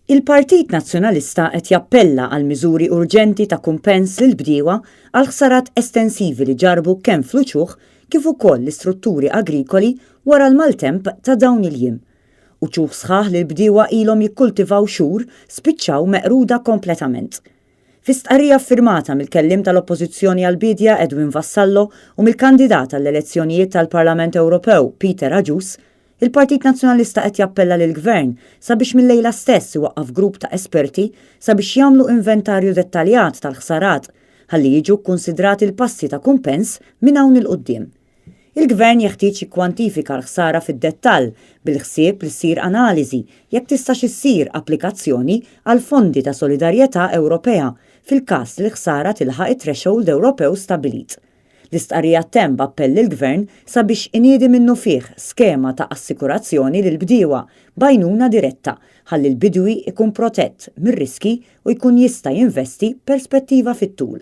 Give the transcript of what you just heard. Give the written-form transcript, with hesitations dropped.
Il-Partit Nazzjonalista qed jappella għal miżuri urġenti ta' kumpens lill-bdiewa għal ħsarat estensivi li ġarbu kemm fl-uċuħ kif ukoll l-istrutturi agrikoli wara l-maltemp ta' dawn il-jiem. Uċuħ sħaħ li l-bdiewa ilhom jikkultivaw xhur spiċċaw meqruda kompletament. Fi stqarrija ffirmata mill-kellim tal-Oppożizzjoni għall-Bidja Edwin Vassallo u mill-kandidat għall-elezzjonijiet tal-Parlament Ewropew Peter Agius, il-Partit Nazzjonalista qed jappella lill-Gvern sabiex mill-lejla stess iwaqqaf grupp ta' esperti sabiex jagħmlu inventarju dettaljat tal-ħsarat ħalli jiġu kkunsidrati l-passi ta' kumpens minn hawn il-quddiem. Il-Gvern jeħtieġ jikkwantifika l-ħsara fid-dettall bil-ħsieb li ssir analiżi jekk tistax issir applikazzjoni għal fondi ta' solidarjetà Ewropea fil-każ li l-ħsara tilħaq it-threshold Ewropew stabbilit. L-istqarrija temm b'appell lill-Gvern sabiex iniedi minnu fih skema ta' assikurazzjoni lill-bdiewa b'għajnuna diretta ħalli l-bidwi ikun protett mir-riski u jkun jista' jinvesti perspettiva fit-tul.